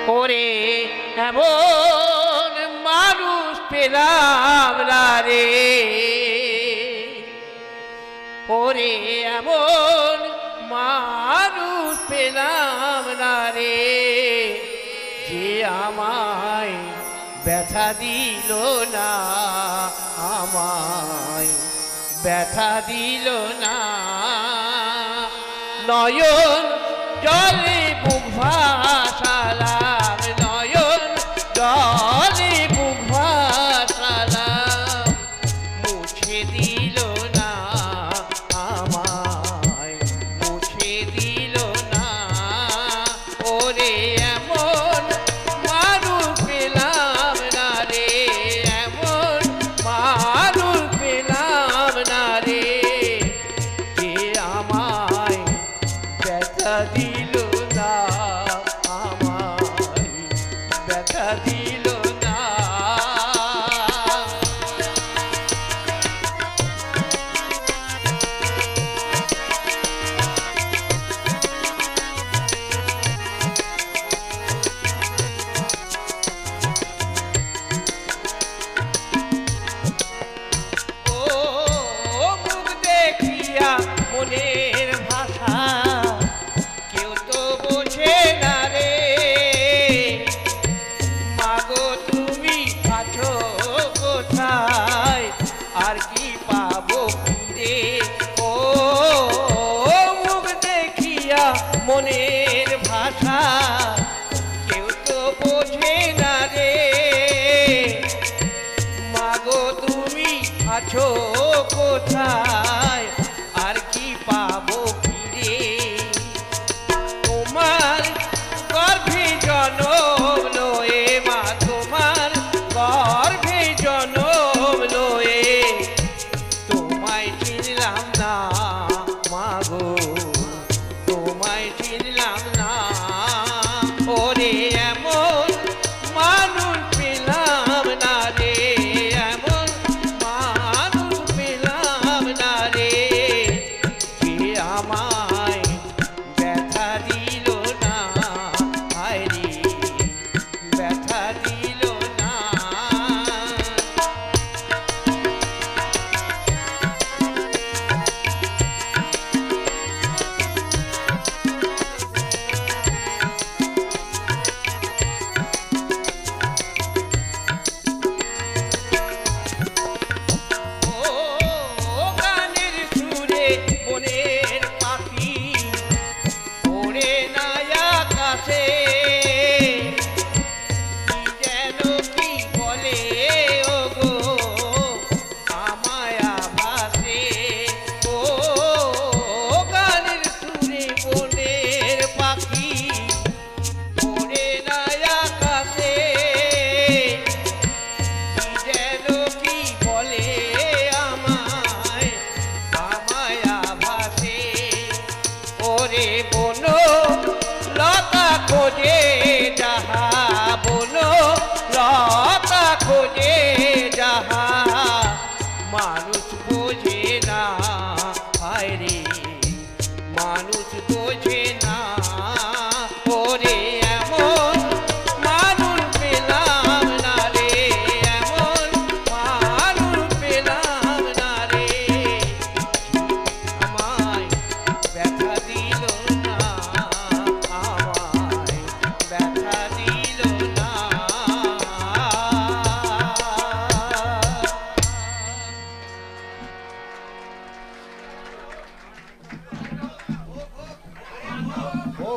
ওরে এমন মানুষ পেলাম না রে, ওরে এমন মানুষ পেলাম না রে, যে আমায় ব্যথা দিল না, আমায় ব্যথা দিল না। নয়ন জলে বুক ভাসালাম, নয়ন জলে বুক ভাসালাম, মুছে দিল না আমায়, মুছে দিল না। ওরে এমন মানুষ পেলাম না রে, এমন মানুষ পেলাম না রে, যে আমায় ব্যথা দিল না, আমায় ব্যথা দিল না। ও মুখ দেখিয়া মনের ভাষা কেউ তো বোঝে না রে, মাগো তুমি আছো কোথায়, আর কি পাবো ফিরে। ও মুখ দেখিয়া মনের ভাষা কেউ তো বোঝে না রে, মাগো তুমি আছো কোথায়, আর কি পাবো ফিরে। তোমার গর্ভে জনম লয়ে মা, তোমার গর্ভে জনম লয়ে তোমায় চিনলাম না, মাগো তোমায় চিনলাম না। ওরে এমন মানুষ পেলাম না রে, এমন মানুষ পেলাম না রে, যে আমায় ব্যথা দিল না, হায় রে ব্যথা দিল না। ও গানের সুরে মনের পাখি ওড়ে না আকাশে, কি যেন কি বলে ওগো আমায় আভাসে। ও গানের সুরে মনের পাখি ওড়ে না আকাশে, কি যেন কি বলে আমায়, আমায় আভাসে। ওরে বনো লতা খোঁজে যাহা, বনো লতা খোঁজে যাহা, মানুষ বোঝে না, হায় রে মানুষ বোঝে না। ওরে এমন মানুষ পেলাম না রে, এমন মানুষ পেলাম না রে, আমায় ব্যথা দিল না, আমায় ব্যথা দিল না। ও